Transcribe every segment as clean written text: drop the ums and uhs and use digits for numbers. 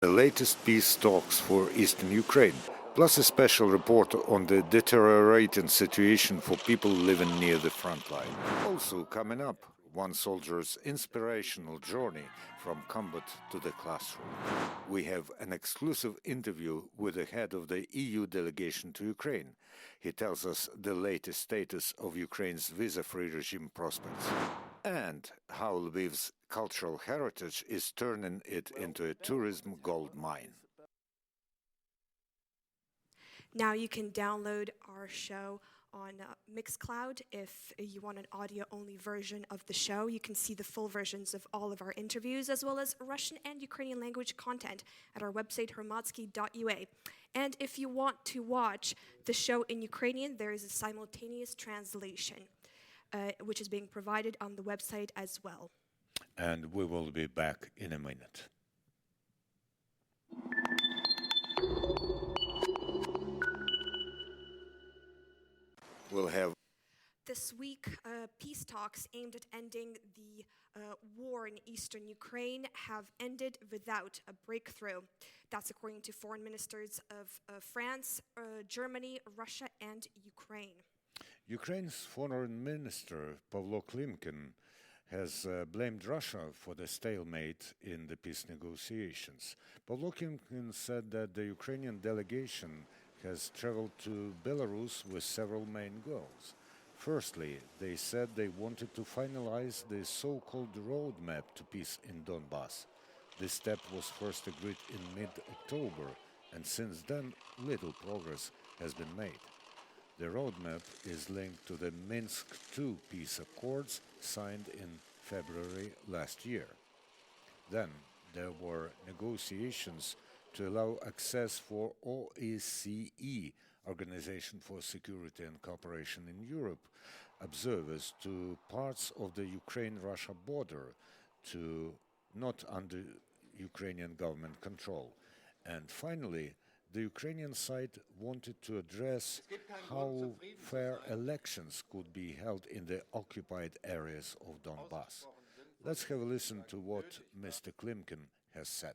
The latest peace talks for eastern Ukraine, plus a special report on the deteriorating situation for people living near the front line. Also coming up, one soldier's inspirational journey from combat to the classroom. We have an exclusive interview with the head of the EU delegation to Ukraine. He tells us the latest status of Ukraine's visa-free regime prospects and how Lviv's cultural heritage is turning it into a tourism gold mine. Now you can download our show on Mixcloud. If you want an audio-only version of the show, you can see the full versions of all of our interviews, as well as Russian and Ukrainian language content at our website, hromadske.ua. And if you want to watch the show in Ukrainian, there is a simultaneous translation, which is being provided on the website as well. And we will be back in a minute. We'll have this week, peace talks aimed at ending the war in eastern Ukraine have ended without a breakthrough. That's according to foreign ministers of France, Germany, Russia, and Ukraine. Ukraine's foreign minister, Pavlo Klimkin, has blamed Russia for the stalemate in the peace negotiations. Pavlo Klimkin said that the Ukrainian delegation has traveled to Belarus with several main goals. Firstly, they said they wanted to finalize the so-called roadmap to peace in Donbas. This step was first agreed in mid-October, and since then little progress has been made. The roadmap is linked to the Minsk II peace accords signed in February last year. Then there were negotiations to allow access for OSCE, Organization for Security and Cooperation in Europe, observers to parts of the Ukraine-Russia border, to not under Ukrainian government control. And finally, the Ukrainian side wanted to address how fair elections could be held in the occupied areas of Donbas. Let's have a listen to what Mr. Klimkin has said.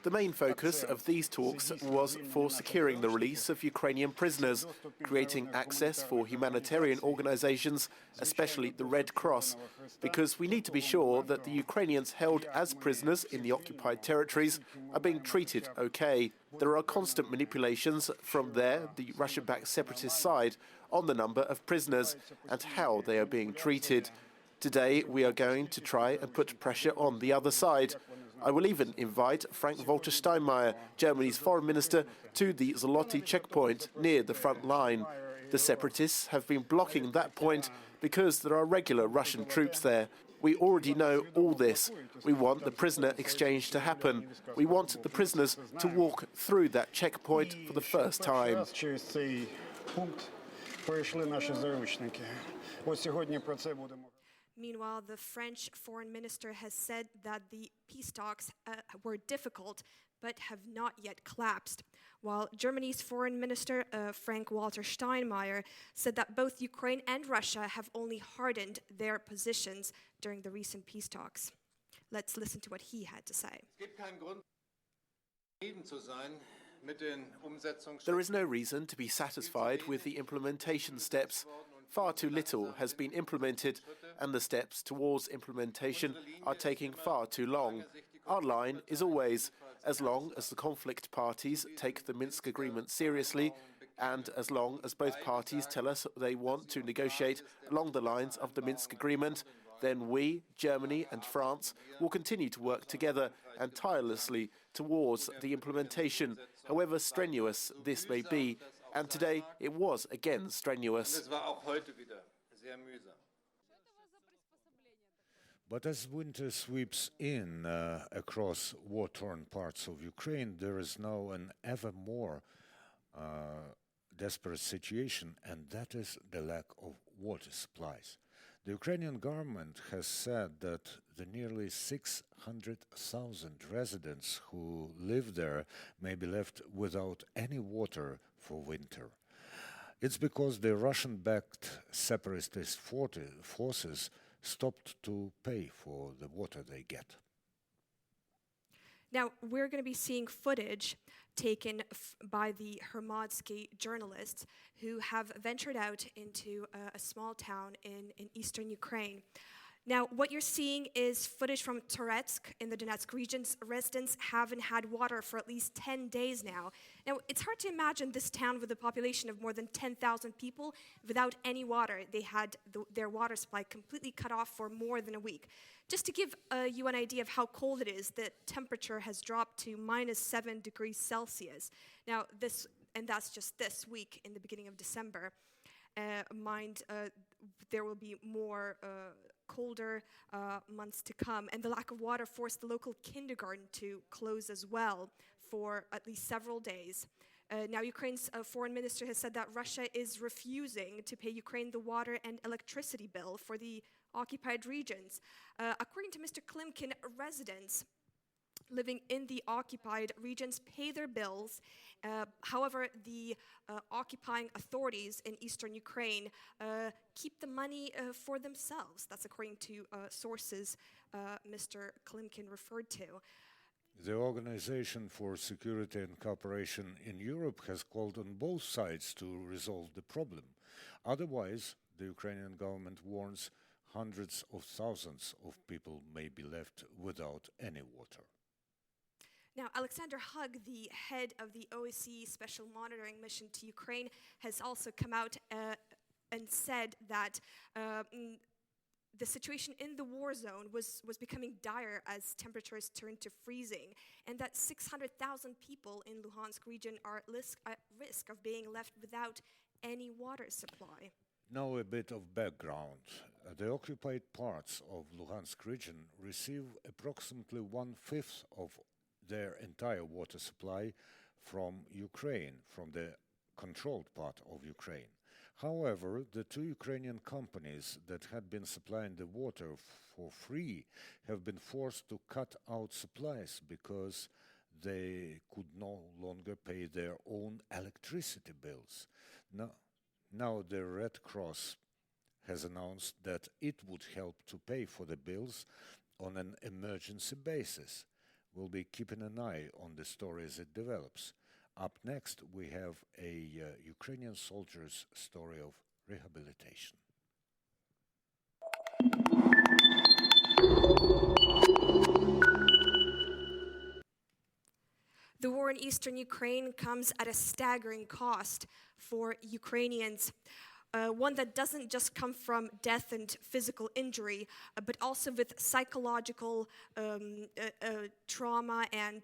The main focus of these talks was for securing the release of Ukrainian prisoners, creating access for humanitarian organizations, especially the Red Cross, because we need to be sure that the Ukrainians held as prisoners in the occupied territories are being treated okay. There are constant manipulations from the Russian-backed separatist side, on the number of prisoners and how they are being treated. Today, we are going to try and put pressure on the other side. I will even invite Frank-Walter Steinmeier, Germany's foreign minister, to the Zloty checkpoint near the front line. The separatists have been blocking that point because there are regular Russian troops there. We already know all this. We want the prisoner exchange to happen. We want the prisoners to walk through that checkpoint for the first time. Meanwhile, the French foreign minister has said that the peace talks were difficult but have not yet collapsed, while Germany's foreign minister, Frank-Walter Steinmeier, said that both Ukraine and Russia have only hardened their positions during the recent peace talks. Let's listen to what he had to say. There is no reason to be satisfied with the implementation steps. Far too little has been implemented, and the steps towards implementation are taking far too long. Our line is always, as long as the conflict parties take the Minsk agreement seriously, and as long as both parties tell us they want to negotiate along the lines of the Minsk agreement, then we, Germany and France, will continue to work together and tirelessly towards the implementation, however strenuous this may be. And today it was again strenuous. But as winter sweeps in across war-torn parts of Ukraine, there is now an ever more desperate situation, and that is the lack of water supplies. The Ukrainian government has said that the nearly 600,000 residents who live there may be left without any water for winter. It's because the Russian-backed separatist forces stopped to pay for the water they get. Now, we're going to be seeing footage taken by the Hromadske journalists who have ventured out into a small town in eastern Ukraine. Now, what you're seeing is footage from Toretsk in the Donetsk regions. Residents haven't had water for at least 10 days now. Now, it's hard to imagine this town with a population of more than 10,000 people without any water. They had their water supply completely cut off for more than a week. Just to give you an idea of how cold it is, the temperature has dropped to -7 degrees Celsius. Now, that's just this week in the beginning of December. There will be more colder months to come, and the lack of water forced the local kindergarten to close as well for at least several days. Now, Ukraine's foreign minister has said that Russia is refusing to pay Ukraine the water and electricity bill for the occupied regions. According to Mr. Klimkin, residents living in the occupied regions pay their bills. However, the occupying authorities in eastern Ukraine keep the money for themselves. That's according to sources Mr. Klimkin referred to. The Organization for Security and Cooperation in Europe has called on both sides to resolve the problem. Otherwise, the Ukrainian government warns hundreds of thousands of people may be left without any water. Now, Alexander Hugues, the head of the OSCE Special Monitoring Mission to Ukraine, has also come out and said that the situation in the war zone was becoming dire as temperatures turned to freezing, and that 600,000 people in Luhansk region are at risk of being left without any water supply. Now a bit of background. The occupied parts of Luhansk region receive approximately 1/5 of their entire water supply from Ukraine, from the controlled part of Ukraine. However, the two Ukrainian companies that had been supplying the water for free have been forced to cut out supplies because they could no longer pay their own electricity bills. Now the Red Cross has announced that it would help to pay for the bills on an emergency basis. We'll be keeping an eye on the story as it develops. Up next, we have a Ukrainian soldier's story of rehabilitation. The war in eastern Ukraine comes at a staggering cost for Ukrainians. One that doesn't just come from death and physical injury, but also with psychological trauma and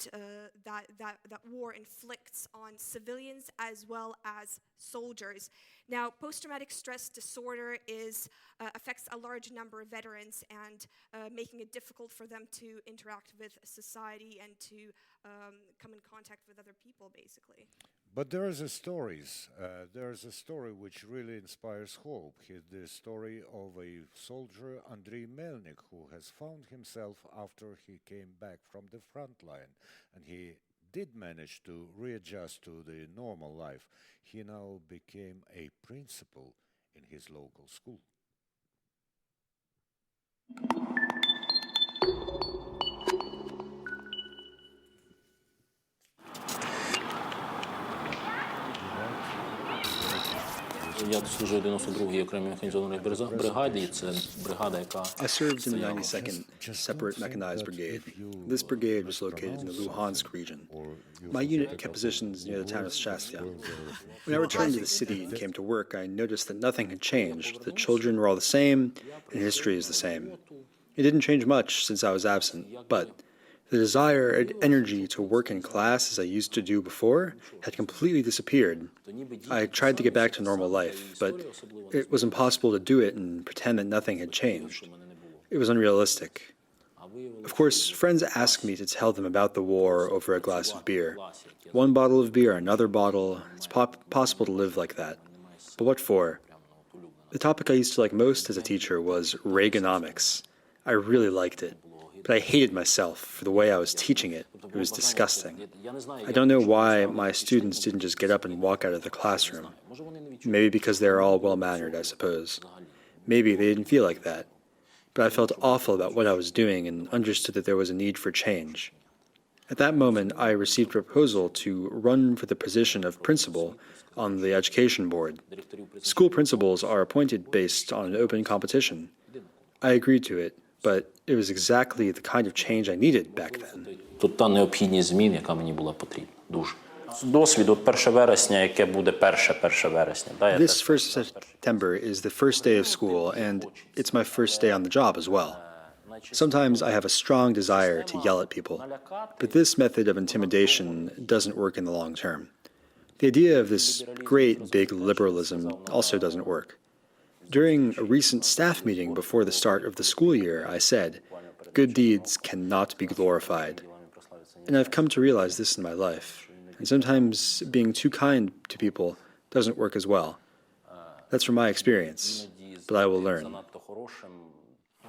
that war inflicts on civilians as well as soldiers. Now, post-traumatic stress disorder affects a large number of veterans and making it difficult for them to interact with society and to come in contact with other people, basically. But there is a story which really inspires hope. The story of a soldier, Andriy Melnik, who has found himself after he came back from the front line, and he did manage to readjust to the normal life. He now became a principal in his local school. Я служив в 92-й окремій механізованій бригаді. Це бригада, яка I served in the 92nd Separate Mechanized Brigade. This brigade was located in the Luhansk region. My unit kept positions near the town of Shastya. When I returned to the city and came to work, I noticed that nothing had changed. The children were all the same, and history is the same. It didn't change much since I was absent, but the desire and energy to work in class as I used to do before had completely disappeared. I tried to get back to normal life, but it was impossible to do it and pretend that nothing had changed. It was unrealistic. Of course, friends asked me to tell them about the war over a glass of beer. One bottle of beer, another bottle. It's possible to live like that. But what for? The topic I used to like most as a teacher was Reaganomics. I really liked it. But I hated myself for the way I was teaching it. It was disgusting. I don't know why my students didn't just get up and walk out of the classroom. Maybe because they're all well-mannered, I suppose. Maybe they didn't feel like that. but I felt awful about what I was doing and understood that there was a need for change. At that moment, I received a proposal to run for the position of principal on the education board. School principals are appointed based on an open competition. I agreed to it, but it was exactly the kind of change I needed back then. Тут та необхідність змін, яка мені була потрібна. Дуже. Досвід от 1 вересня, яке буде 1 вересня. This 1st September is the first day of school, and it's my first day on the job as well. Sometimes I have a strong desire to yell at people, but this method of intimidation doesn't work in the long term. The idea of this great big liberalism also doesn't work. During a recent staff meeting before the start of the school year, I said, good deeds cannot be glorified. And I've come to realize this in my life. And sometimes being too kind to people doesn't work as well. That's from my experience, but I will learn.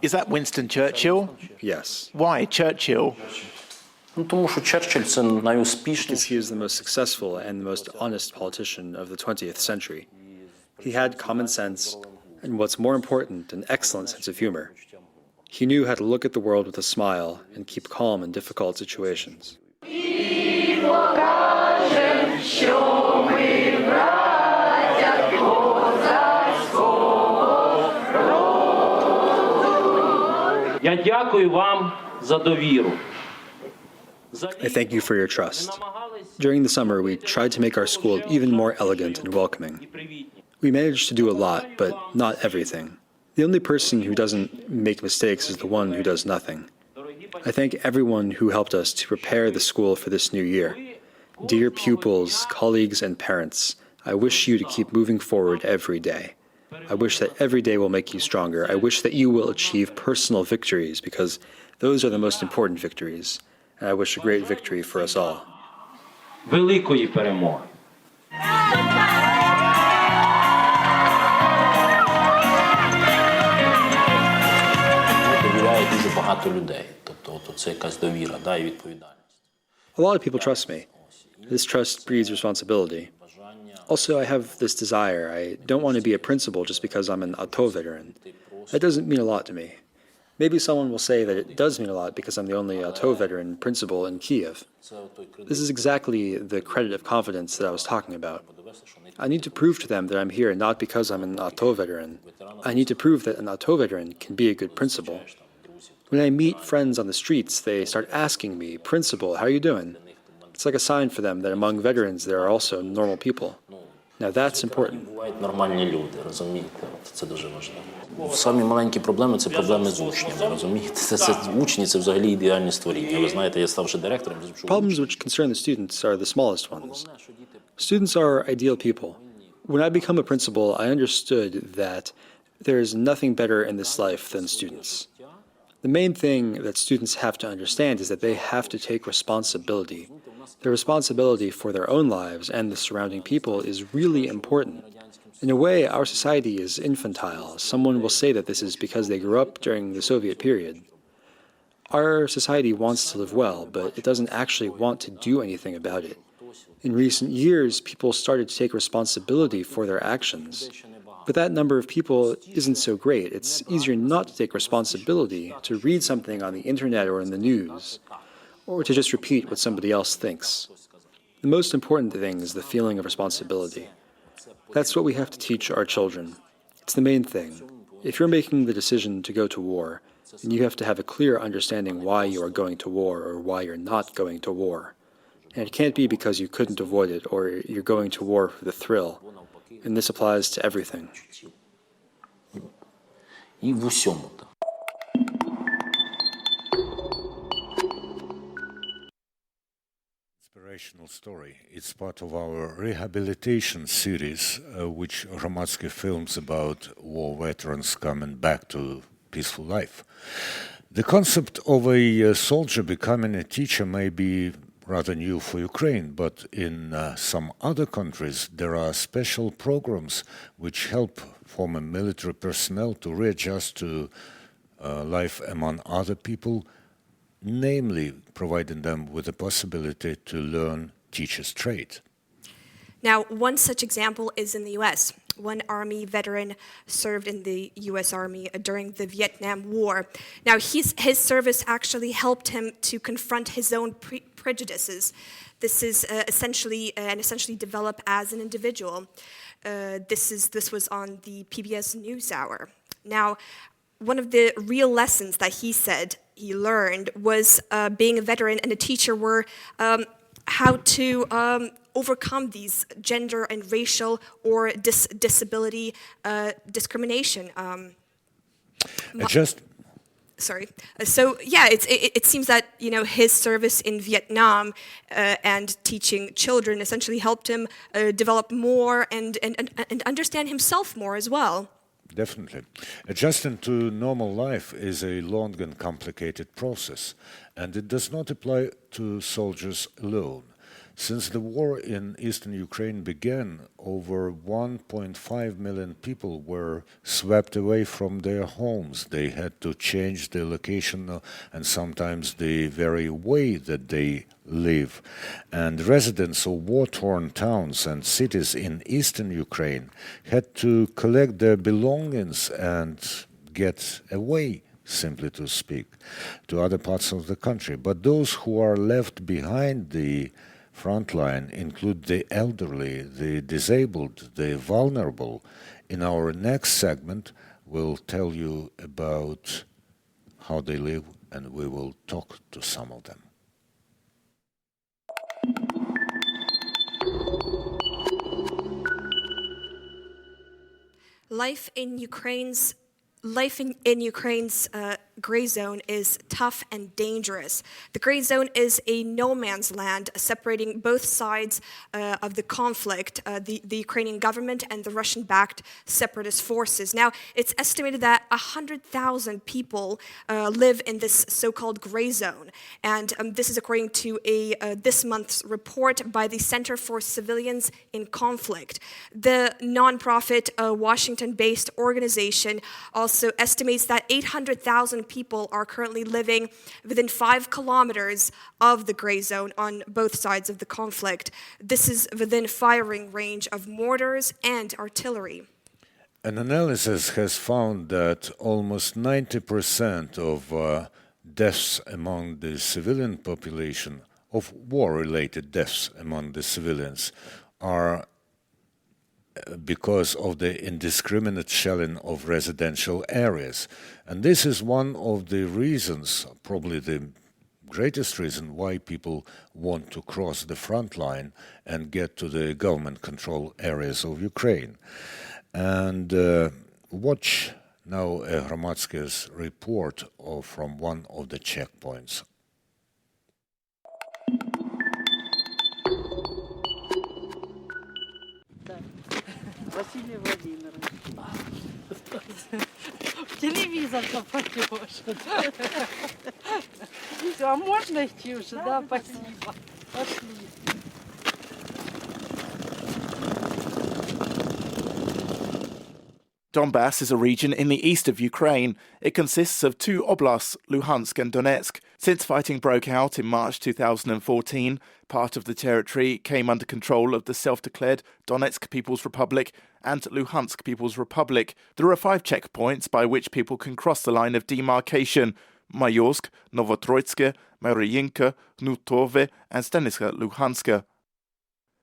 Is that Winston Churchill? Yes. Why Churchill? Тому що Черчилль – це Because найуспішніший. he is the most successful and the most honest politician of the 20th century. He had common sense, and what's more important, an excellent sense of humor. He knew how to look at the world with a smile and keep calm in difficult situations. Я дякую вам за довіру. I thank you for your trust. During the summer, we tried to make our school even more elegant and welcoming. We managed to do a lot, but not everything. The only person who doesn't make mistakes is the one who does nothing. I thank everyone who helped us to prepare the school for this new year. Dear pupils, colleagues, and parents, I wish you to keep moving forward every day. I wish that every day will make you stronger. I wish that you will achieve personal victories, because those are the most important victories. And I wish a great victory for us all. Великої перемоги. Довіряє дуже багато людей. Тобто це якась довіра, і відповідальність. A lot of people trust me. This trust breeds responsibility. Also, I have this desire. I don't want to be a principal just because I'm an ATO veteran. That doesn't mean a lot to me. Maybe someone will say that it does mean a lot because I'm the only ATO veteran principal in Kyiv. This is exactly the credit of confidence that I was talking about. I need to prove to them that I'm here not because I'm an ATO veteran. I need to prove that an ATO veteran can be a good principal. When I meet friends on the streets, they start asking me, "Principal, how are you doing?" It's like a sign for them that among veterans there are also normal people. Now that's important. Бувають нормальні люди, розумієте? Це дуже важливо. Самі маленькі проблеми – це проблеми з учнями, розумієте? Це учні – це взагалі ідеальні створіння. Ви знаєте, я ставши директором… Problems which concern the students are the smallest ones. Students are ideal people. When I become a principal, I understood that there is nothing better in this life than students. The main thing that students have to understand is that they have to take responsibility. The responsibility for their own lives and the surrounding people is really important. In a way, our society is infantile. Someone will say that this is because they grew up during the Soviet period. Our society wants to live well, but it doesn't actually want to do anything about it. In recent years, people started to take responsibility for their actions. But that number of people isn't so great. It's easier not to take responsibility, to read something on the internet or in the news, or to just repeat what somebody else thinks. The most important thing is the feeling of responsibility. That's what we have to teach our children. It's the main thing. If you're making the decision to go to war, then you have to have a clear understanding why you are going to war or why you're not going to war. And it can't be because you couldn't avoid it or you're going to war for the thrill. And this applies to everything. І в усьому. Inspirational story. It's part of our Rehabilitation series, which Hromadske films about war veterans coming back to peaceful life. The concept of a soldier becoming a teacher may be rather new for Ukraine, but in some other countries there are special programs which help former military personnel to readjust to life among other people, namely providing them with the possibility to learn teacher's trade. Now, one such example is in the US, one Army veteran served in the U.S. Army during the Vietnam War. Now, his service actually helped him to confront his own prejudices. This is essentially develop as an individual. This was on the PBS NewsHour. Now, one of the real lessons that he said he learned was being a veteran and a teacher were how to overcome these gender and racial or disability discrimination. So yeah, it seems that his service in Vietnam and teaching children essentially helped him develop more and understand himself more as well. Definitely. Adjusting to normal life is a long and complicated process, and it does not apply to soldiers alone. Since the war in eastern Ukraine began, over 1.5 million people were swept away from their homes. They had to change their location and sometimes the very way that they live. And residents of war-torn towns and cities in eastern Ukraine had to collect their belongings and get away, simply to speak, to other parts of the country. But those who are left behind the front line include the elderly, the disabled, the vulnerable. In our next segment, we'll tell you about how they live, and we will talk to some of them. Life in Ukraine's gray zone is tough and dangerous. The gray zone is a no man's land separating both sides of the conflict, the Ukrainian government and the Russian-backed separatist forces. Now, it's estimated that 100,000 people live in this so-called gray zone. And this is according to this month's report by the Center for Civilians in Conflict. The nonprofit Washington-based organization also estimates that 800,000 people are currently living within 5 kilometers of the gray zone on both sides of the conflict. This is within firing range of mortars and artillery. An analysis has found that almost 90% of deaths among the civilian population, of war-related deaths among the civilians, are because of the indiscriminate shelling of residential areas. And this is one of the reasons, probably the greatest reason, why people want to cross the front line and get to the government-controlled areas of Ukraine. And watch now Hromadske's report from one of the checkpoints. Василий Владимирович. Телевизор попадешь. Все, а можно идти уже? Да, спасибо. Пошли. Donbas is a region in the east of Ukraine. It consists of 2 oblasts, Luhansk and Donetsk. Since fighting broke out in March 2014, part of the territory came under control of the self-declared Donetsk People's Republic and Luhansk People's Republic. There are 5 checkpoints by which people can cross the line of demarcation: Mayorsk, Novotroitske, Mariinka, Gnutove and Staniska Luhanska.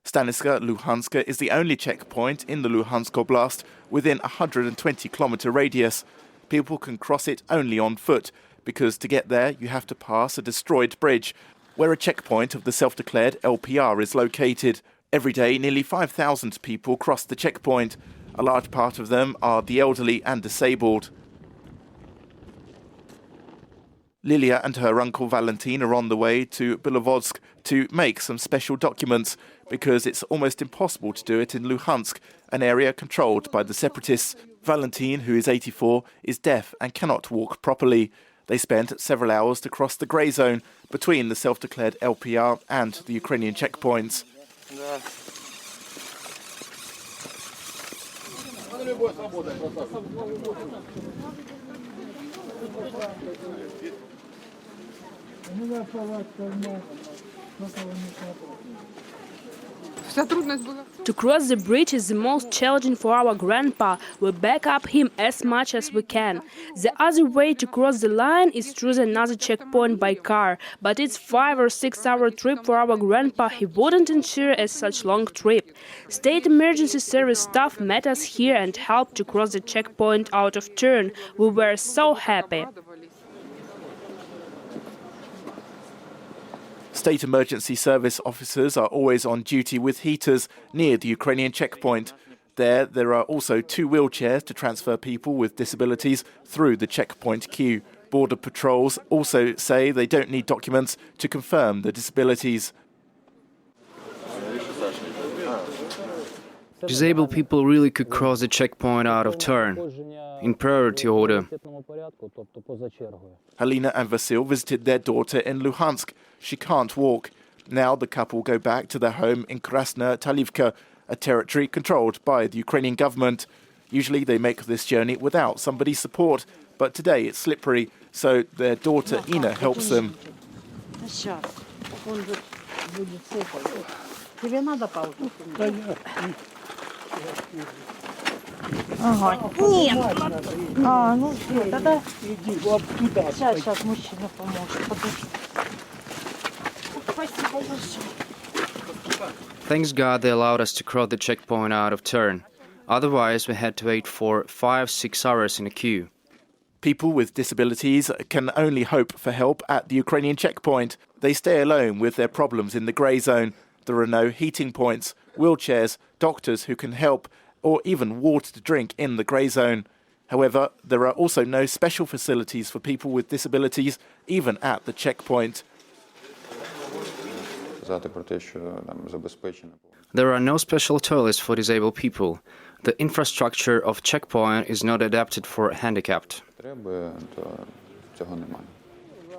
Staniska Luhanska is the only checkpoint in the Luhansk Oblast within a 120-kilometer radius. People can cross it only on foot, because to get there you have to pass a destroyed bridge, where a checkpoint of the self-declared LPR is located. Every day, nearly 5,000 people cross the checkpoint. A large part of them are the elderly and disabled. Lilia and her uncle Valentin are on the way to Bilovodsk to make some special documents, because it's almost impossible to do it in Luhansk, an area controlled by the separatists. Valentin, who is 84, is deaf and cannot walk properly. They spent several hours to cross the grey zone between the self-declared LPR and the Ukrainian checkpoints. To cross the bridge is the most challenging for our grandpa. We back up him as much as we can. The other way to cross the line is through another checkpoint by car. But it's 5 or 6 hour trip for our grandpa. He wouldn't ensure a such long trip. State emergency service staff met us here and helped to cross the checkpoint out of turn. We were so happy. State emergency service officers are always on duty with heaters near the Ukrainian checkpoint. There are also 2 wheelchairs to transfer people with disabilities through the checkpoint queue. Border patrols also say they don't need documents to confirm the disabilities. Disabled people really could cross the checkpoint out of turn, in priority order. Halina and Vasil visited their daughter in Luhansk. She can't walk. Now the couple go back to their home in Krasna Talivka, a territory controlled by the Ukrainian government. Usually they make this journey without somebody's support, but today it's slippery, so their daughter Ina helps them. Thanks God they allowed us to cross the checkpoint out of turn. Otherwise, we had to wait for 5-6 hours in a queue. People with disabilities can only hope for help at the Ukrainian checkpoint. They stay alone with their problems in the grey zone. There are no heating points, wheelchairs, doctors who can help, or even water to drink in the grey zone. However, there are also no special facilities for people with disabilities, even at the checkpoint. There are no special toilets for disabled people. The infrastructure of checkpoint is not adapted for handicapped.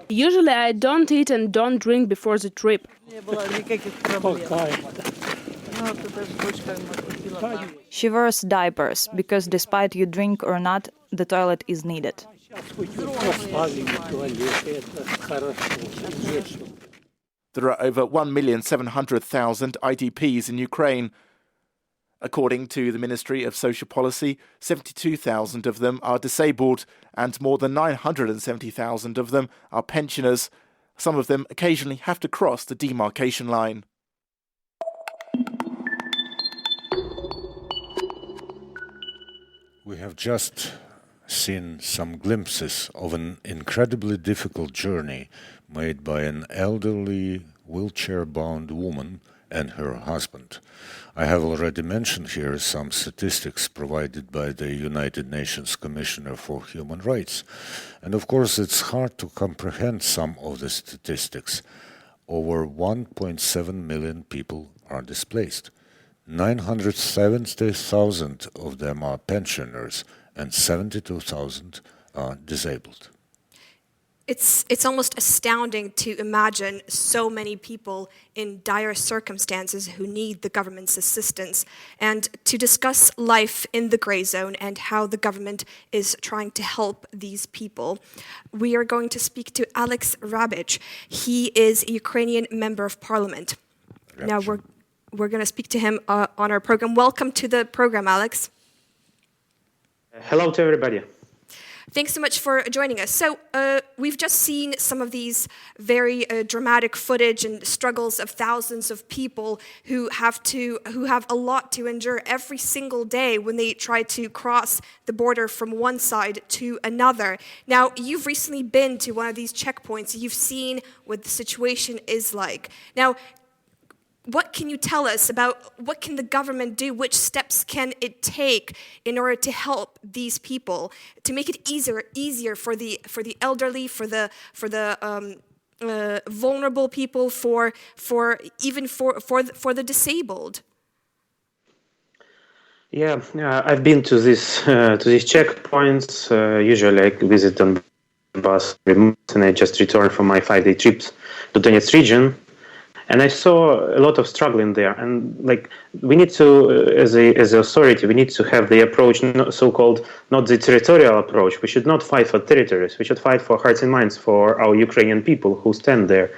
Usually I don't eat and don't drink before the trip. She wears diapers because despite you drink or not, the toilet is needed. There are over 1,700,000 IDPs in Ukraine. According to the Ministry of Social Policy, 72,000 of them are disabled and more than 970,000 of them are pensioners. Some of them occasionally have to cross the demarcation line. We have just seen some glimpses of an incredibly difficult journey made by an elderly, wheelchair-bound woman and her husband. I have already mentioned here some statistics provided by the United Nations Commissioner for Human Rights. And of course, it's hard to comprehend some of the statistics. Over 1.7 million people are displaced. 970,000 of them are pensioners and 72,000 are disabled. It's almost astounding to imagine so many people in dire circumstances who need the government's assistance. And to discuss life in the gray zone and how the government is trying to help these people, we are going to speak to Alex Ryabchyn. He is a Ukrainian member of parliament. Now we're going to speak to him on our program. Welcome to the program, Alex. Hello to everybody. Thanks so much for joining us. So we've just seen some of these very dramatic footage and struggles of thousands of people who have a lot to endure every single day when they try to cross the border from one side to another. Now, you've recently been to one of these checkpoints. You've seen what the situation is like. Now, what can you tell us about what can the government do? Which steps can it take in order to help these people, to make it easier for the elderly, for the vulnerable people, for the disabled? Yeah, I've been to these checkpoints. Usually, I visit Donbas every month, and I just returned from my 5-day trips to Donetsk region. And I saw a lot of struggling there, and we need to, as an authority, we need to have the approach, not the territorial approach. We should not fight for territories. We should fight for hearts and minds for our Ukrainian people who stand there.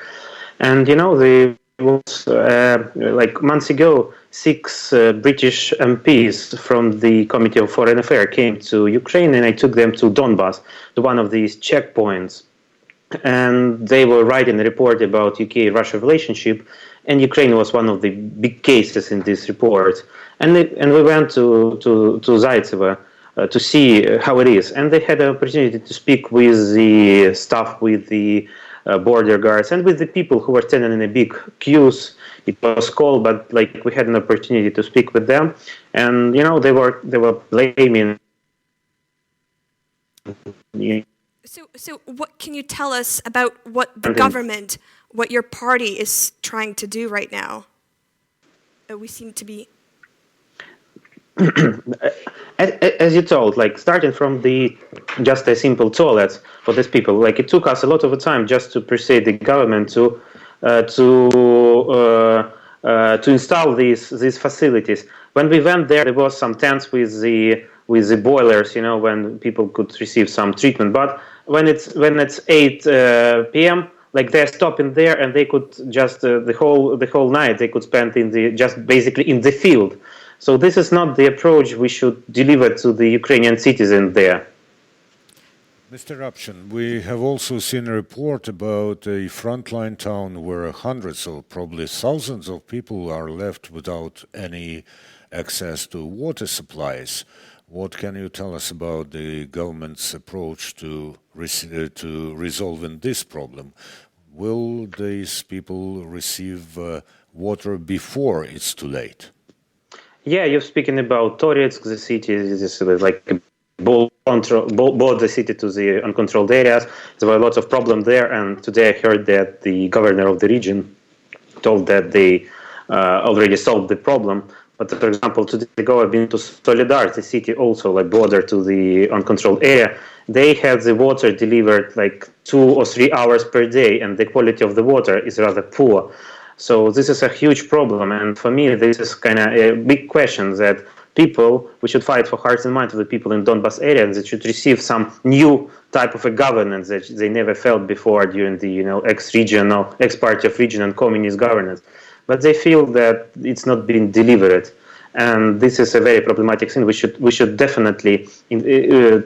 And the was like months ago, 6 British MPs from the Committee of Foreign Affairs came to Ukraine, and I took them to Donbas, to one of these checkpoints. And they were writing a report about UK-Russia relationship, and Ukraine was one of the big cases in this report. And we went to Zaitsevo to see how it is. And they had an opportunity to speak with the staff, with the border guards, and with the people who were standing in a big queues. It was cold, but like we had an opportunity to speak with them, and you know they were blaming. So what can you tell us about what the government, what your party is trying to do right now? We seem to be. As you told, like starting from just a simple toilets for these people, like it took us a lot of time just to persuade the government to install these facilities. When we went there, there was some tents with the boilers, you know, when people could receive some treatment. But when it's 8 p.m., like they're stopping there, and they could just the whole night they could spend just basically in the field. So this is not the approach we should deliver to the Ukrainian citizen there. Mr. Ryabchyn, we have also seen a report about a frontline town where hundreds or probably thousands of people are left without any access to water supplies. What can you tell us about the government's approach to resolving this problem? Will these people receive water before it's too late? Yeah, you're speaking about Toretsk, the city. This is like both the city to the uncontrolled areas. There were lots of problems there, and today I heard that the governor of the region told that they already solved the problem. But for example, 2 days ago I've been to Solidar, the city also like border to the uncontrolled area. They had the water delivered like 2 or 3 hours per day, and the quality of the water is rather poor. So this is a huge problem, and for me this is kind of a big question that we should fight for hearts and minds of the people in Donbas area, and they should receive some new type of a governance that they never felt before during the ex-party of region and communist governance. But they feel that it's not being delivered, and this is a very problematic thing. We should definitely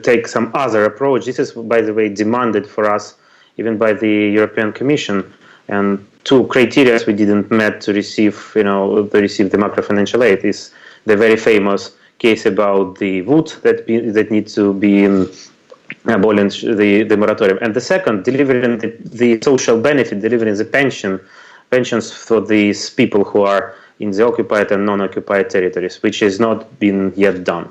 take some other approach. This is, by the way, demanded for us even by the European Commission. And 2 criteria we didn't met to receive, the macro-financial aid is the very famous case about the wood that needs to be abolished, the moratorium, and the second, delivering the social benefit, delivering the pensions for these people who are in the occupied and non-occupied territories, which has not been yet done.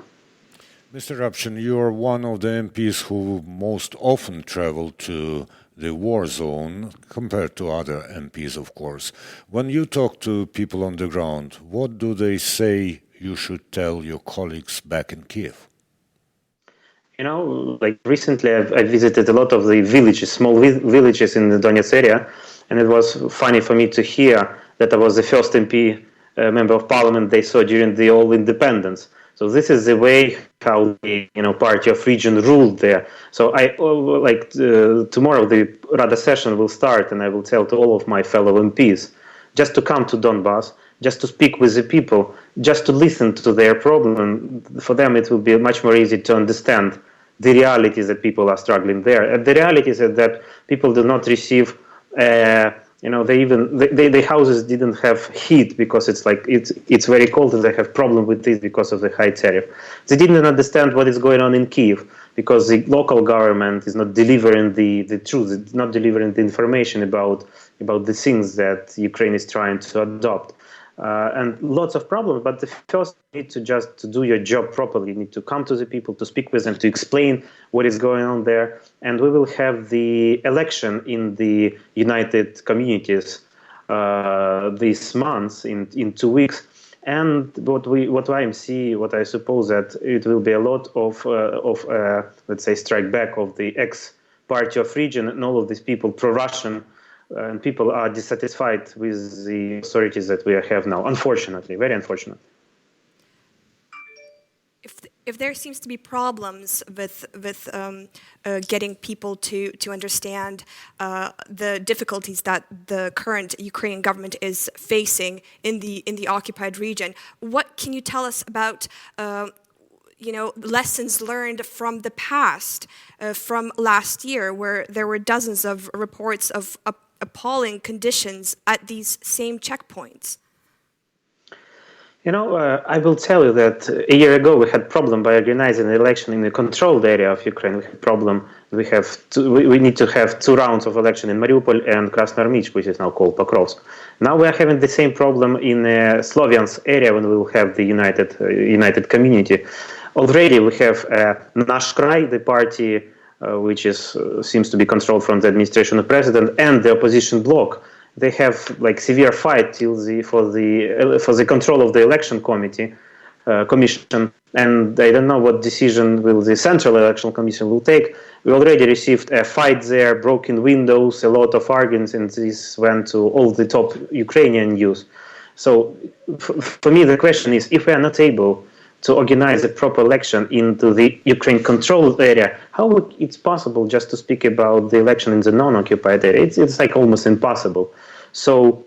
Mr. Ryabchyn, you are one of the MPs who most often travel to the war zone compared to other MPs, of course. When you talk to people on the ground, what do they say you should tell your colleagues back in Kyiv? You know, like recently I visited a lot of the villages, small villages in the Donetsk area, and it was funny for me to hear that I was the first MP member of parliament they saw during the all independence. So this is the way how the party of region ruled there. So tomorrow the Rada session will start, and I will tell to all of my fellow MPs just to come to Donbas, just to speak with the people, just to listen to their problem. For them, it will be much more easy to understand the realities that people are struggling there. And the reality is that people do not receive. The houses didn't have heat because it's very cold, and they have problem with this because of the high tariff. They didn't understand what is going on in Kyiv because the local government is not delivering the truth, it's not delivering the information about the things that Ukraine is trying to adopt. And lots of problems, but the first you need to do your job properly. You need to come to the people, to speak with them, to explain what is going on there. And we will have the election in the United Communities this month in 2 weeks. And what I suppose that it will be a lot of let's say strike back of the ex-party of region and all of these people pro-Russian. And people are dissatisfied with the authorities that we have now, unfortunately, very unfortunate. If there seems to be problems with getting people to understand the difficulties that the current Ukrainian government is facing in the occupied region, what can you tell us about lessons learned from the past, from last year, where there were dozens of reports of appalling conditions at these same checkpoints? I will tell you that a year ago we had problem by organizing an election in the controlled area of Ukraine. We had problem. We need to have 2 rounds of election in Mariupol and Krasnoarmysk, which is now called Pokrovsk. Now we are having the same problem in Sloviansk area when we will have the united community. Already we have Nash Krai, the party which seems to be controlled from the administration of president, and the opposition bloc. They have severe fight for the control of the election commission, and I don't know what decision the Central Election Commission will take. We already received a fight there, broken windows, a lot of arguments, and this went to all the top Ukrainian news. So for me, the question is, if we are not able to organize a proper election into the Ukraine-controlled area, how it's possible just to speak about the election in the non-occupied area? It's almost impossible. So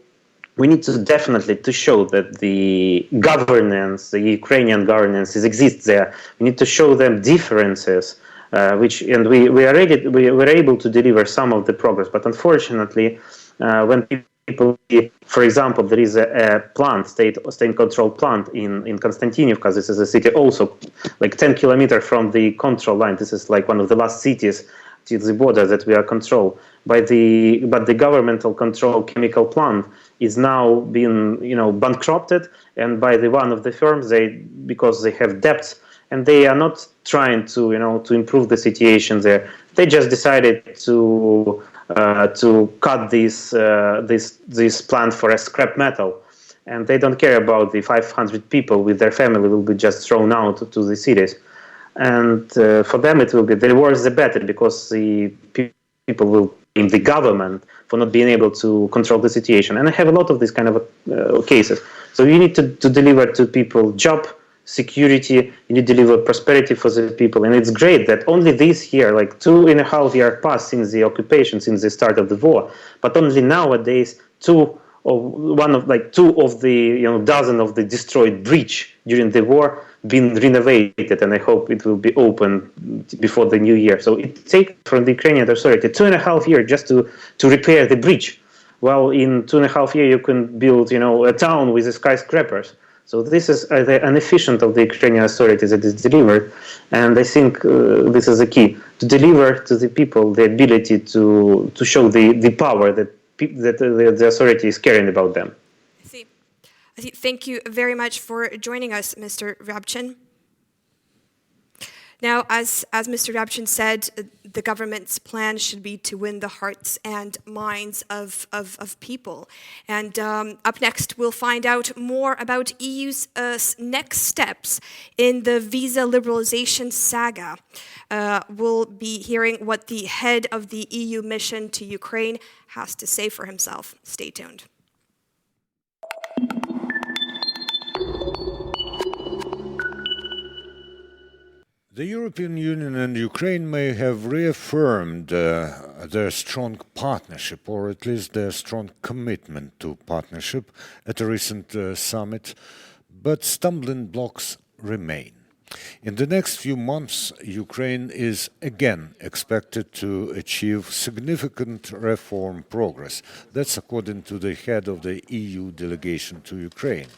we need to definitely to show that the governance, the Ukrainian governance, exists there. We need to show them differences, we were able to deliver some of the progress. But unfortunately, when people, for example, there is a plant, state-controlled plant in Konstantinivka. This is a city also 10 kilometers from the control line. This is one of the last cities to the border that we are controlled by but the governmental control chemical plant is now being bankrupted, and by one of the firms, because they have debts and they are not trying to improve the situation there. They just decided to cut this plant for a scrap metal, and they don't care about the 500 people with their family will be just thrown out to the cities. And for them it will be the worse the better, because the people will blame the government for not being able to control the situation. And I have a lot of these kind of cases. So you need to deliver to people job, security, you need to deliver prosperity for the people. And it's great that only this year, 2.5 years passed since the occupation, since the start of the war, but only nowadays two of the dozen of the destroyed bridge during the war been renovated, and I hope it will be open before the new year. So it takes from the Ukrainian authority 2.5 years just to repair the bridge. Well, in 2.5 years you can build a town with the skyscrapers. So this is the inefficient of the Ukrainian authorities that is delivered, and I think this is the key, to deliver to the people the ability to show the power that the authority is caring about them. I see. Thank you very much for joining us, Mr. Ryabchyn. Now, as Mr. Ryabchyn said, the government's plan should be to win the hearts and minds of people. And up next, we'll find out more about EU's next steps in the visa liberalization saga. We'll be hearing what the head of the EU mission to Ukraine has to say for himself. Stay tuned. The European Union and Ukraine may have reaffirmed their strong partnership, or at least their strong commitment to partnership at a recent summit, but stumbling blocks remain. In the next few months, Ukraine is again expected to achieve significant reform progress. That's according to the head of the EU delegation to Ukraine.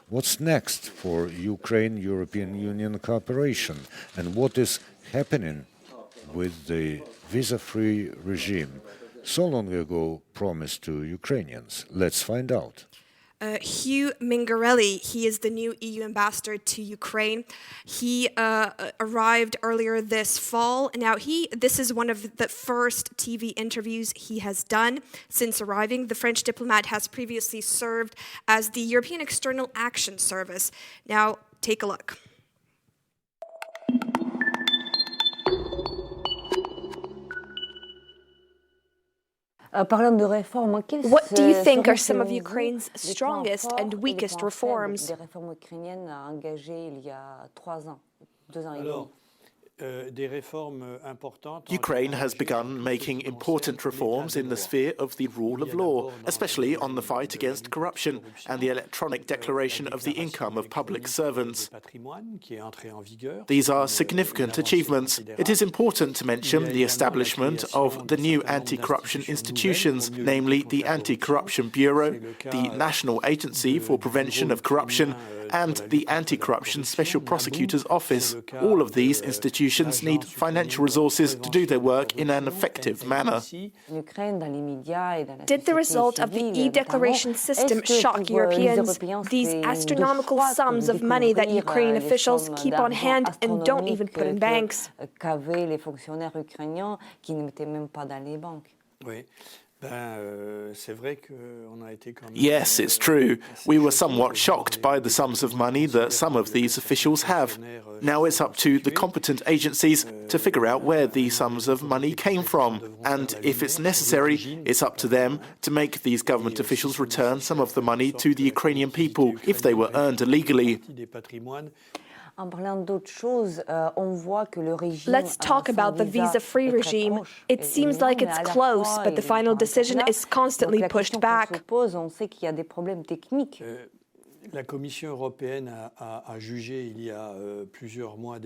What's next for Ukraine-European Union cooperation, and what is happening with the visa-free regime so long ago promised to Ukrainians? Let's find out. Hugues Mingarelli, he is the new EU ambassador to Ukraine. He arrived earlier this fall. Now, this is one of the first TV interviews he has done since arriving. The French diplomat has previously served as the European External Action Service. Now, take a look. What do you think are some of Ukraine's strongest and weakest reforms? Ukraine has begun making important reforms in the sphere of the rule of law, especially on the fight against corruption and the electronic declaration of the income of public servants. These are significant achievements. It is important to mention the establishment of the new anti-corruption institutions, namely the Anti-Corruption Bureau, the National Agency for Prevention of Corruption, and the Anti-Corruption Special Prosecutor's Office. All of these institutions need financial resources to do their work in an effective manner. Did the result of the e-declaration system shock Europeans? These astronomical sums of money that Ukrainian officials keep on hand and don't even put in banks. Yes, it's true. We were somewhat shocked by the sums of money that some of these officials have. Now it's up to the competent agencies to figure out where these sums of money came from. And if it's necessary, it's up to them to make these government officials return some of the money to the Ukrainian people if they were earned illegally. Let's talk about the visa-free regime. It seems like it's close, but the final decision is constantly pushed back.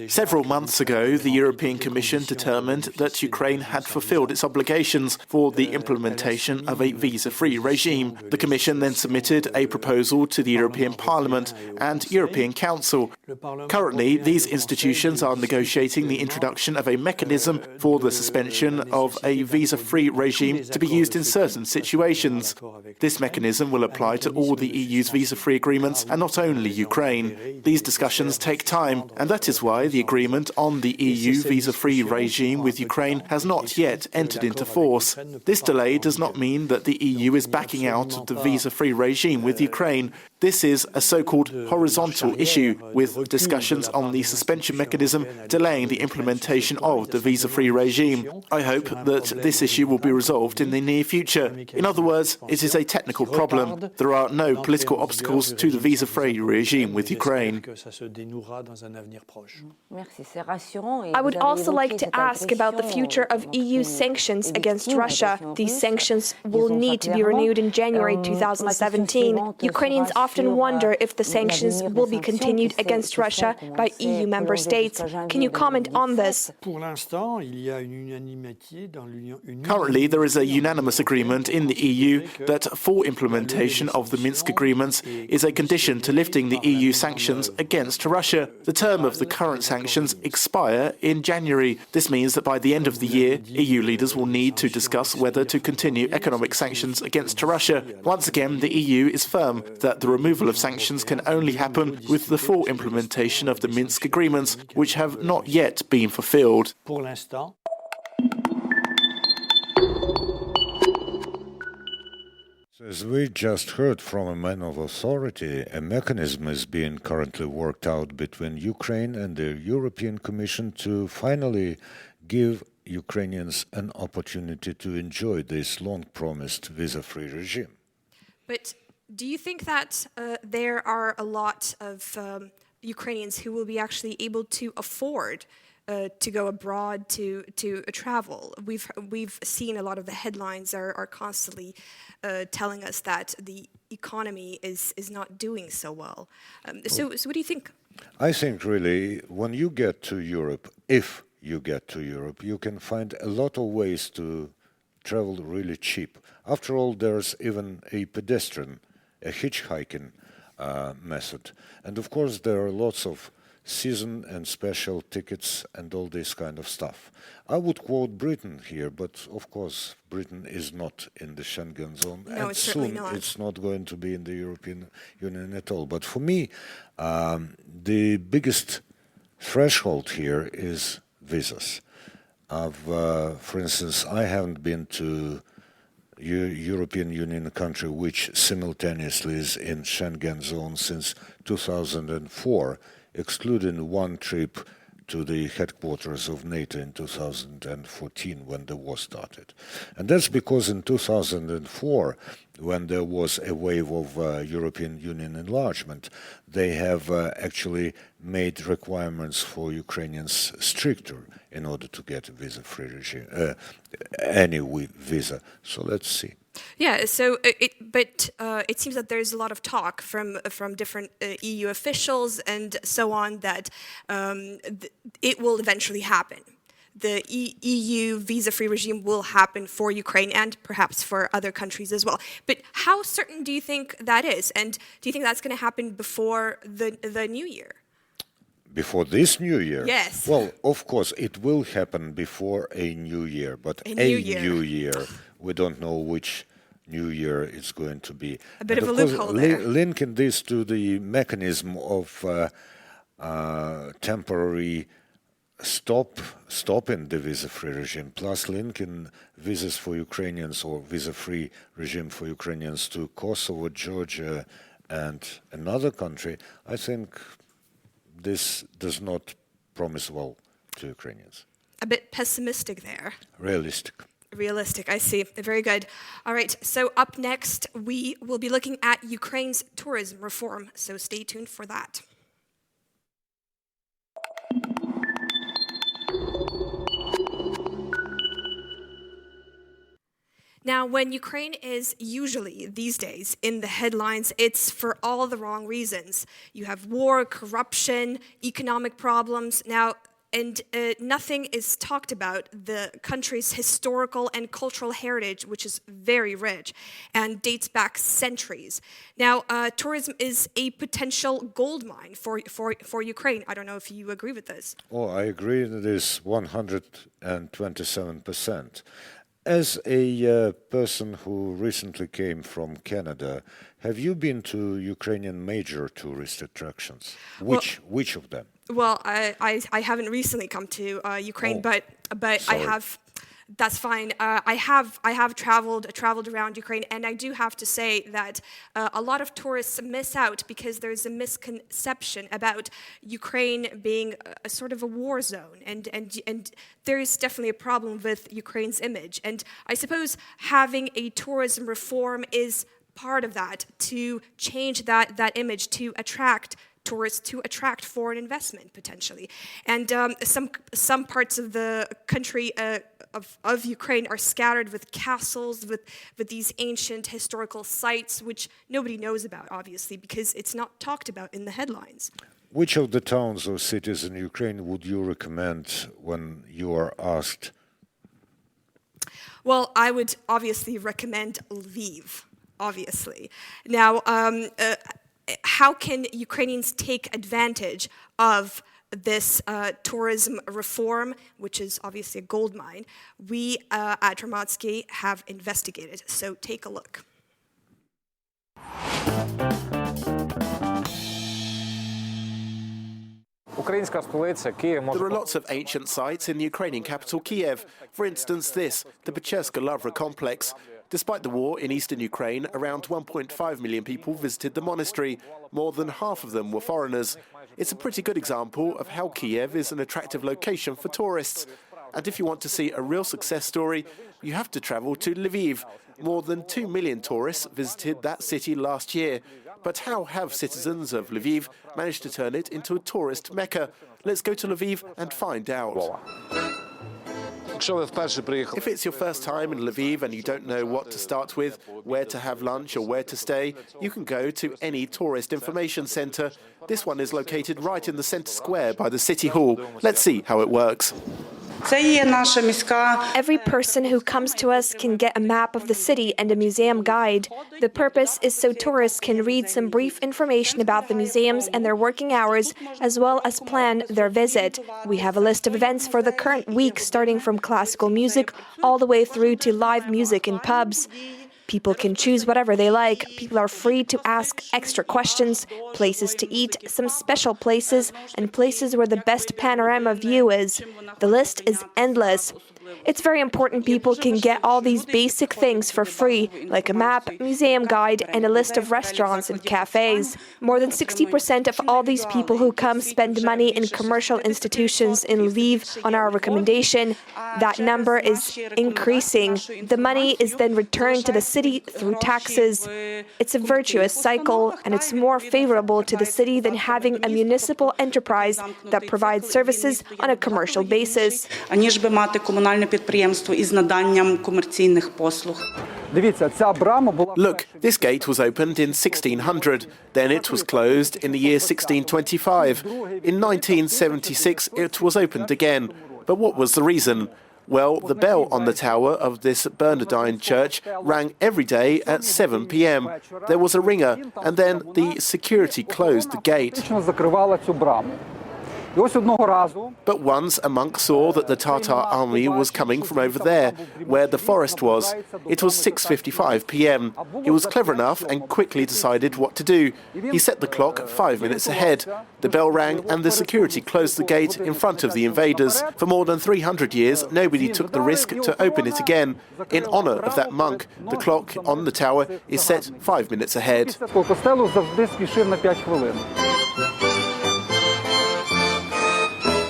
Several months ago, the European Commission determined that Ukraine had fulfilled its obligations for the implementation of a visa-free regime. The Commission then submitted a proposal to the European Parliament and European Council. Currently, these institutions are negotiating the introduction of a mechanism for the suspension of a visa-free regime to be used in certain situations. This mechanism will apply to all the EU's visa-free agreements and not only Ukraine. These discussions take time, and that is why the agreement on the EU visa-free regime with Ukraine has not yet entered into force. This delay does not mean that the EU is backing out of the visa-free regime with Ukraine. This is a so-called horizontal issue, with discussions on the suspension mechanism delaying the implementation of the visa-free regime. I hope that this issue will be resolved in the near future. In other words, it is a technical problem. There are no political obstacles to the visa-free regime with Ukraine. I would also like to ask about the future of EU sanctions against Russia. These sanctions will need to be renewed in January 2017. Ukrainians often wonder if the sanctions will be continued against Russia by EU member states. Can you comment on this? Currently, there is a unanimous agreement in the EU that full implementation of the Minsk agreements is a condition to lifting the EU sanctions against Russia. The term of the current sanctions expire in January. This means that by the end of the year, EU leaders will need to discuss whether to continue economic sanctions against Russia. Once again, the EU is firm that the removal of sanctions can only happen with the full implementation of the Minsk agreements, which have not yet been fulfilled. As we just heard from a man of authority, a mechanism is being currently worked out between Ukraine and the European Commission to finally give Ukrainians an opportunity to enjoy this long-promised visa-free regime. But do you think that there are a lot of Ukrainians who will be actually able to afford to go abroad to travel? We've seen a lot of the headlines are constantly telling us that the economy is not doing so well. So what do you think? I think really when you get to Europe, if you get to Europe, you can find a lot of ways to travel really cheap. After all, there's even a pedestrian, a hitchhiking method. And of course, there are lots of season and special tickets and all this kind of stuff. I would quote Britain here, but of course Britain is not in the Schengen zone, no, and soon it's not going to be in the European Union at all. But for me, the biggest threshold here is visas. For instance, I haven't been to European Union country which simultaneously is in Schengen zone since 2004, excluding one trip to the headquarters of NATO in 2014 when the war started. And that's because in 2004 when there was a wave of European Union enlargement, they have actually made requirements for Ukrainians stricter in order to get a visa-free regime, any visa. So let's see. Yeah, so it seems that there's a lot of talk from different EU officials and so on that it will eventually happen. The EU visa-free regime will happen for Ukraine and perhaps for other countries as well. But how certain do you think that is? And do you think that's going to happen before the new year? Before this new year? Yes. Well, of course, it will happen before a new year, but a new year, we don't know which new year it's going to be. A bit of a loophole there. Linking this to the mechanism of temporary stopping the visa-free regime, plus linking visas for Ukrainians or visa-free regime for Ukrainians to Kosovo, Georgia, and another country, I think this does not promise well to Ukrainians. A bit pessimistic there. Realistic, I see. Very good. All right, so up next, we will be looking at Ukraine's tourism reform, so stay tuned for that. Now, when Ukraine is usually, these days, in the headlines, it's for all the wrong reasons. You have war, corruption, economic problems. Now, and nothing is talked about the country's historical and cultural heritage, which is very rich and dates back centuries. Now, tourism is a potential gold mine for Ukraine. I don't know if you agree with this. Oh, I agree that it is 127%. As a person who recently came from Canada, have you been to Ukrainian major tourist attractions? Which of them? Well, I haven't recently come to Ukraine, but I have. That's fine. I have traveled around Ukraine, and I do have to say that a lot of tourists miss out because there's a misconception about Ukraine being a sort of a war zone, and there is definitely a problem with Ukraine's image. And I suppose having a tourism reform is part of that, to change that image, to attract tourists, to attract foreign investment potentially. And some parts of the country of Ukraine are scattered with castles, with these ancient historical sites, which nobody knows about, obviously, because it's not talked about in the headlines. Which of the towns or cities in Ukraine would you recommend when you are asked? Well, I would obviously recommend Lviv, obviously. Now, how can Ukrainians take advantage of this tourism reform, which is obviously a gold mine? We at Hromadske have investigated, so take a look. There are lots of ancient sites in the Ukrainian capital, Kyiv. For instance, this, the Pechерska Lavra complex. Despite the war in eastern Ukraine, around 1.5 million people visited the monastery. More than half of them were foreigners. It's a pretty good example of how Kyiv is an attractive location for tourists. And if you want to see a real success story, you have to travel to Lviv. More than 2 million tourists visited that city last year. But how have citizens of Lviv managed to turn it into a tourist mecca? Let's go to Lviv and find out. If it's your first time in Lviv and you don't know what to start with, where to have lunch or where to stay, you can go to any tourist information centre. This one is located right in the centre square by the city hall. Let's see how it works. Every person who comes to us can get a map of the city and a museum guide. The purpose is so tourists can read some brief information about the museums and their working hours, as well as plan their visit. We have a list of events for the current week, starting from classical music all the way through to live music in pubs. People can choose whatever they like. People are free to ask extra questions, places to eat, some special places, and places where the best panorama view is. The list is endless. It's very important people can get all these basic things for free, like a map, museum guide, and a list of restaurants and cafes. More than 60% of all these people who come spend money in commercial institutions in Lviv on our recommendation. That number is increasing. The money is then returned to the city through taxes. It's a virtuous cycle, and it's more favorable to the city than having a municipal enterprise that provides services on a commercial basis. Look, this gate was opened in 1600, then it was closed in the year 1625. In 1976 it was opened again. But what was the reason? Well, the bell on the tower of this Bernardine church rang every day at 7 p.m. There was a ringer, and then the security closed the gate. But once a monk saw that the Tatar army was coming from over there, where the forest was. It was 6:55 p.m. He was clever enough and quickly decided what to do. He set the clock 5 minutes ahead. The bell rang and the security closed the gate in front of the invaders. For more than 300 years, nobody took the risk to open it again. In honor of that monk, the clock on the tower is set 5 minutes ahead.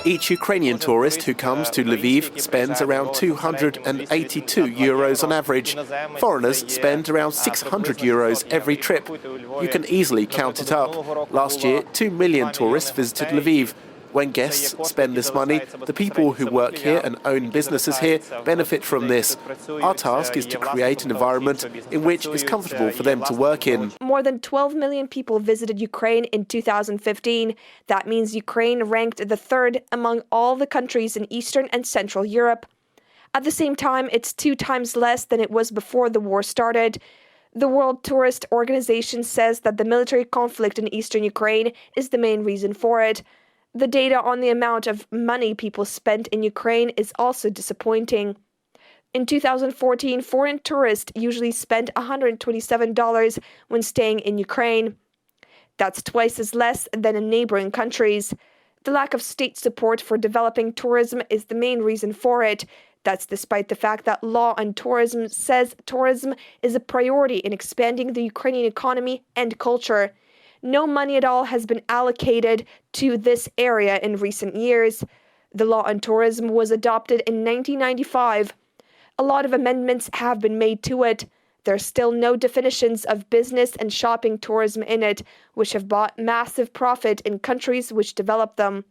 Each Ukrainian tourist who comes to Lviv spends around 282 euros on average. Foreigners spend around 600 euros every trip. You can easily count it up. Last year, 2 million tourists visited Lviv. When guests spend this money, the people who work here and own businesses here benefit from this. Our task is to create an environment in which it's comfortable for them to work in. More than 12 million people visited Ukraine in 2015. That means Ukraine ranked the third among all the countries in Eastern and Central Europe. At the same time, it's 2 times less than it was before the war started. The World Tourist Organization says that the military conflict in eastern Ukraine is the main reason for it. The data on the amount of money people spent in Ukraine is also disappointing. In 2014, foreign tourists usually spent $127 when staying in Ukraine. That's twice as less than in neighboring countries. The lack of state support for developing tourism is the main reason for it. That's despite the fact that law on tourism says tourism is a priority in expanding the Ukrainian economy and culture. No money at all has been allocated to this area in recent years. The law on tourism was adopted in 1995. A lot of amendments have been made to it. There are still no definitions of business and shopping tourism in it, which have brought massive profit in countries which develop them.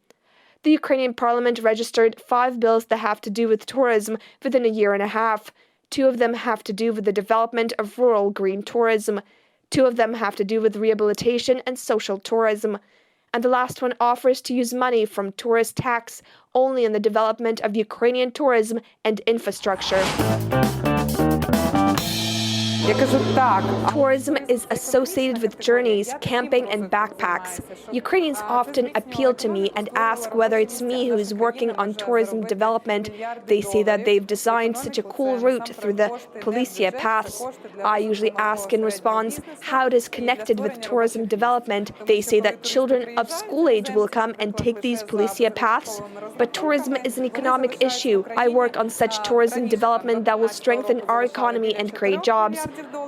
The Ukrainian parliament registered 5 bills that have to do with tourism within a year and a half. 2 of them have to do with the development of rural green tourism. 2 of them have to do with rehabilitation and social tourism. And the last one offers to use money from tourist tax only in the development of Ukrainian tourism and infrastructure. Tourism is associated with journeys, camping, and backpacks. Ukrainians often appeal to me and ask whether it's me who is working on tourism development. They say that they've designed such a cool route through the Policia paths. I usually ask in response how it is connected with tourism development. They say that children of school age will come and take these Policia paths. But tourism is an economic issue. I work on such tourism development that will strengthen our economy and create jobs.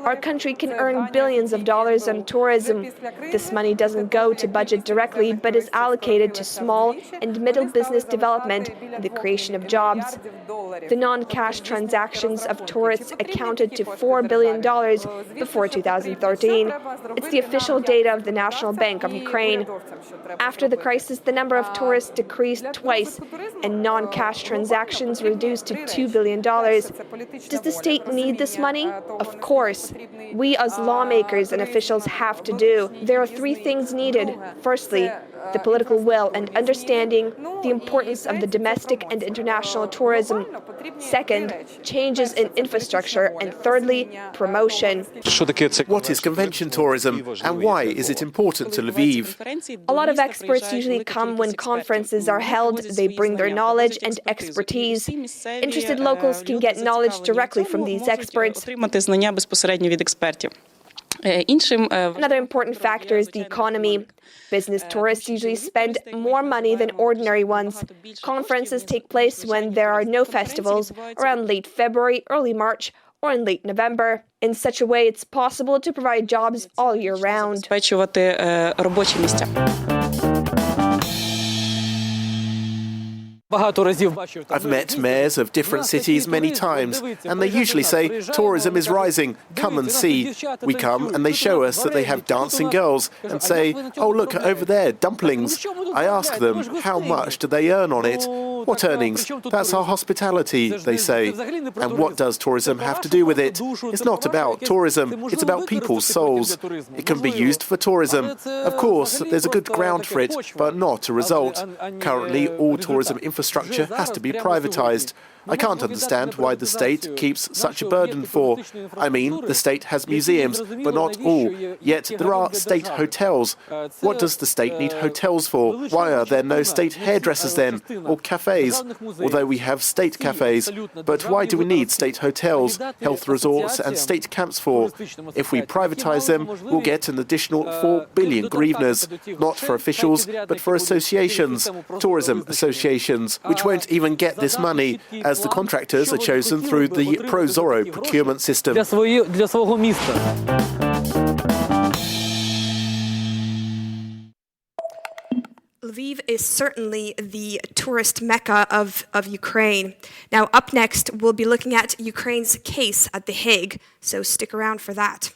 Our country can earn billions of dollars on tourism. This money doesn't go to budget directly, but is allocated to small and middle business development and the creation of jobs. The non-cash transactions of tourists accounted to $4 billion before 2013. It's the official data of the National Bank of Ukraine. After the crisis, the number of tourists decreased twice, and non-cash transactions reduced to $2 billion. Does the state need this money? Of course. We as lawmakers and officials have to do. There are 3 things needed. Firstly, the political will and understanding the importance of the domestic and international tourism. Second, changes in infrastructure. And thirdly, promotion. What is convention tourism and why is it important to Lviv? A lot of experts usually come when conferences are held. They bring their knowledge and expertise. Interested locals can get knowledge directly from these experts. Another important factor is the economy. Business tourists usually spend more money than ordinary ones. Conferences take place when there are no festivals, around late February, early March, or in late November. In such a way, it's possible to provide jobs all year round. I've met mayors of different cities many times, and they usually say, tourism is rising, come and see. We come and they show us that they have dancing girls and say, oh look, over there, dumplings. I ask them, how much do they earn on it? What earnings? That's our hospitality, they say. And what does tourism have to do with it? It's not about tourism, it's about people's souls. It can be used for tourism. Of course, there's a good ground for it, but not a result. Currently, all tourism infrastructure has to be privatized. I can't understand why the state keeps such a burden for. I mean, the state has museums, but not all. Yet there are state hotels. What does the state need hotels for? Why are there no state hairdressers then? Or cafes? Although we have state cafes. But why do we need state hotels, health resorts and state camps for? If we privatize them, we'll get an additional 4 billion hryvnias, not for officials, but for associations, tourism associations, which won't even get this money, as the contractors are chosen through the ProZorro procurement system. Lviv is certainly the tourist mecca of Ukraine. Now, up next, we'll be looking at Ukraine's case at The Hague, so stick around for that.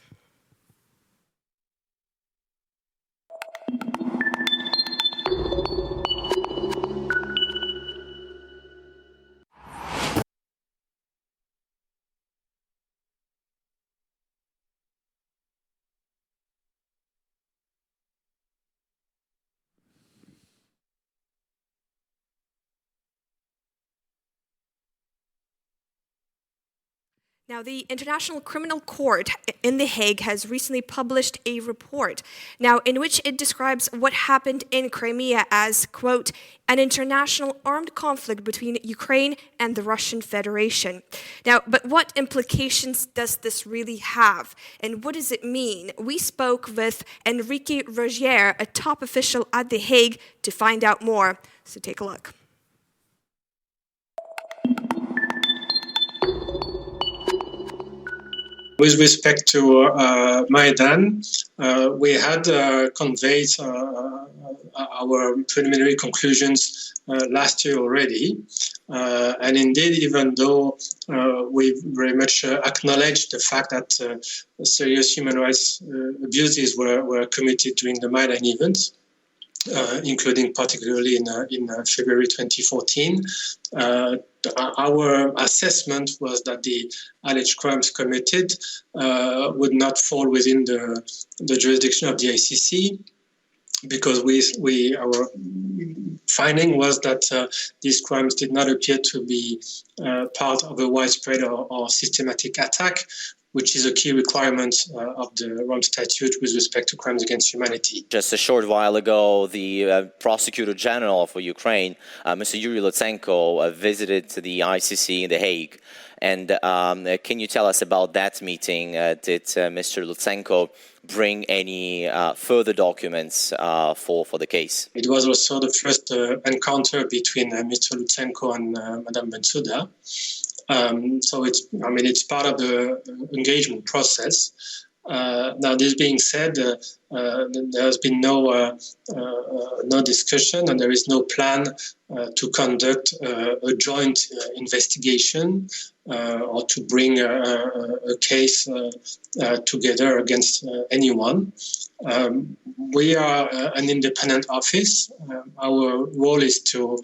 Now, the International Criminal Court in The Hague has recently published a report, now in which it describes what happened in Crimea as, quote, an international armed conflict between Ukraine and the Russian Federation. Now, but what implications does this really have? And what does it mean? We spoke with Emeric Rogier, a top official at The Hague, to find out more. So take a look. With respect to Maidan, we had conveyed our preliminary conclusions last year already. And indeed, even though we very much acknowledged the fact that serious human rights abuses were committed during the Maidan events, including particularly in February 2014, our assessment was that the alleged crimes committed would not fall within the jurisdiction of the ICC, because our finding was that these crimes did not appear to be part of a widespread or systematic attack, which is a key requirement of the Rome Statute with respect to crimes against humanity. Just a short while ago, the Prosecutor General for Ukraine, Mr. Yuri Lutsenko, visited the ICC in The Hague. And can you tell us about that meeting? Did Mr. Lutsenko bring any further documents for the case? It was also the first encounter between Mr. Lutsenko and Madame Bensouda. So it's part of the engagement process. Now, this being said, there has been no discussion, and there is no plan to conduct a joint investigation or to bring a case together against anyone. We are an independent office. Our role is to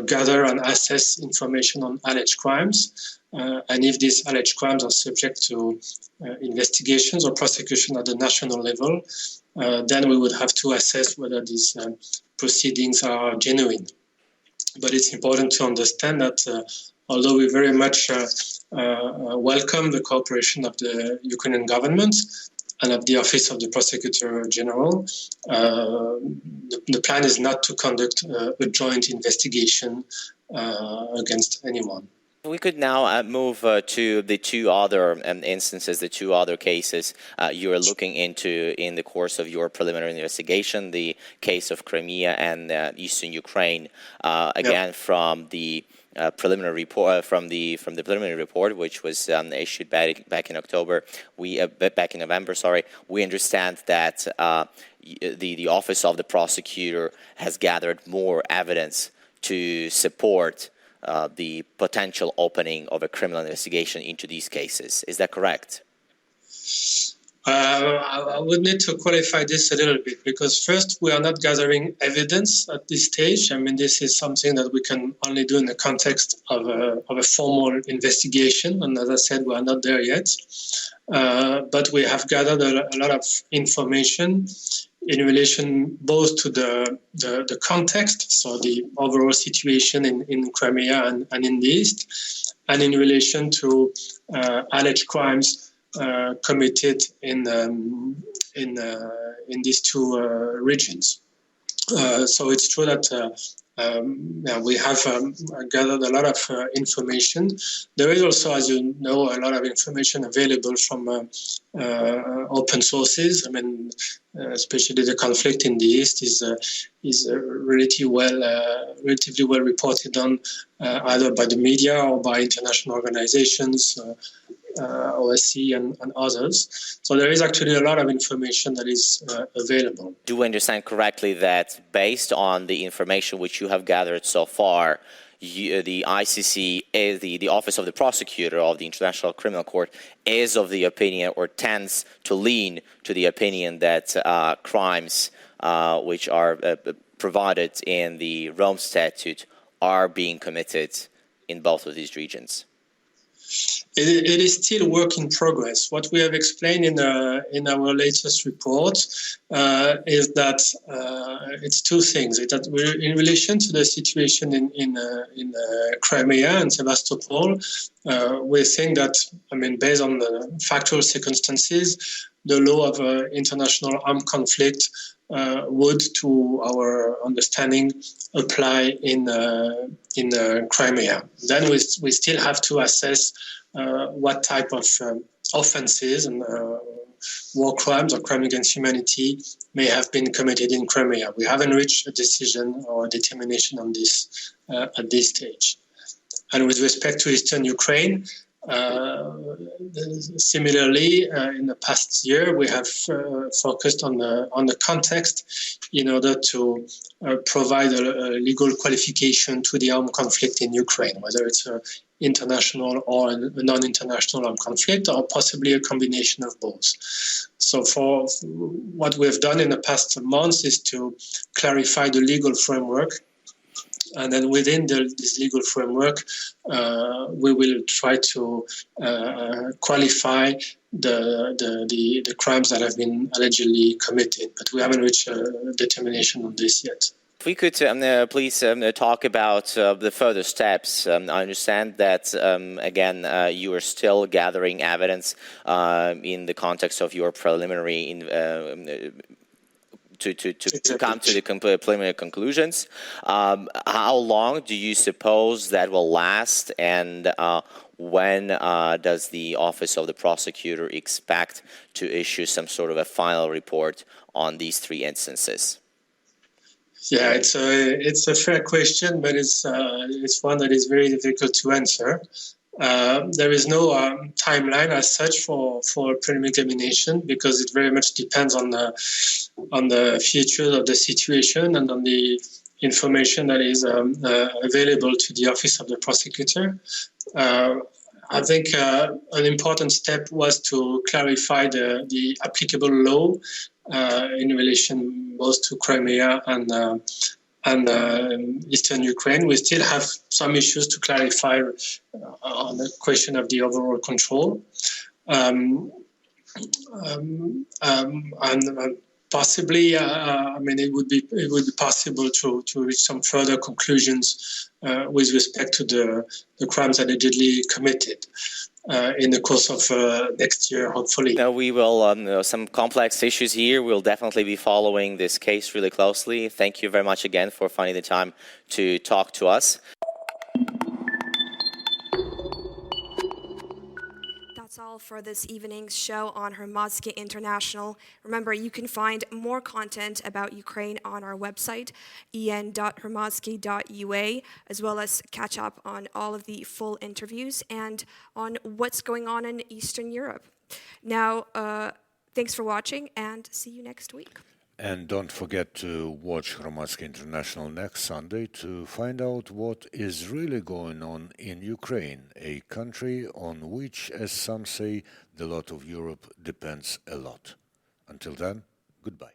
gather and assess information on alleged crimes. And if these alleged crimes are subject to investigations or prosecution at the national level, then we would have to assess whether these proceedings are genuine. But it's important to understand that although we very much welcome the cooperation of the Ukrainian government and of the Office of the Prosecutor General, the plan is not to conduct a joint investigation against anyone. We could now move to the two other instances, the two other cases you are looking into in the course of your preliminary investigation, the case of Crimea and eastern Ukraine. Again, from the preliminary report, from the preliminary report, which was issued back in October, back in November. Sorry, we understand that the office of the prosecutor has gathered more evidence to support the potential opening of a criminal investigation into these cases. Is that correct? I would need to qualify this a little bit, because first, we are not gathering evidence at this stage. I mean, this is something that we can only do in the context of a formal investigation, and as I said, we are not there yet. But we have gathered a lot of information in relation both to the context, so the overall situation in Crimea and in the East, and in relation to alleged crimes committed in these two regions. So it's true that we have gathered a lot of information. There is also, as you know, a lot of information available from open sources. I mean, especially the conflict in the East is relatively well reported on, either by the media or by international organizations, OSCE and others. So there is actually a lot of information that is available. Do I understand correctly that based on the information which you have gathered so far, the ICC, is the Office of the Prosecutor of the International Criminal Court, is of the opinion, or tends to lean to the opinion, that crimes which are provided in the Rome Statute are being committed in both of these regions? It is still work in progress. What we have explained in our latest report is that it's two things. That we're, in relation to the situation in Crimea and Sevastopol, we think that, I mean, based on the factual circumstances, the law of international armed conflict would, to our understanding, apply in Crimea. Then we still have to assess what type of offenses and war crimes or crime against humanity may have been committed in Crimea. We haven't reached a decision or a determination on this at this stage. And with respect to eastern Ukraine, similarly, in the past year, we have focused on the context in order to provide a legal qualification to the armed conflict in Ukraine, whether it's an international or a non-international armed conflict, or possibly a combination of both. So for what we have done in the past months is to clarify the legal framework. And then within this legal framework, we will try to qualify the crimes that have been allegedly committed. But we haven't reached a determination on this yet. If we could please talk about the further steps. I understand that, again, you are still gathering evidence in the context of your preliminary to come to the preliminary conclusions. How long do you suppose that will last, and when does the Office of the Prosecutor expect to issue some sort of a final report on these three instances? Yeah, it's a fair question, but it's one that is very difficult to answer. There is no timeline as such for a preliminary examination, because it very much depends on the future of the situation and on the information that is available to the Office of the Prosecutor. I think an important step was to clarify the applicable law in relation both to Crimea and eastern Ukraine. We still have some issues to clarify on the question of the overall control. And possibly, I mean, it would be possible to reach some further conclusions with respect to the crimes allegedly committed in the course of next year, hopefully. We will, some complex issues here. We'll definitely be following this case really closely. Thank you very much again for finding the time to talk to us. all for this evening's show on Hromadske International. Remember, you can find more content about Ukraine on our website, en.hromadske.ua, as well as catch up on all of the full interviews and on what's going on in Eastern Europe. Now, thanks for watching and see you next week. And don't forget to watch Hromadske International next Sunday to find out what is really going on in Ukraine, a country on which, as some say, the lot of Europe depends a lot. Until then, goodbye.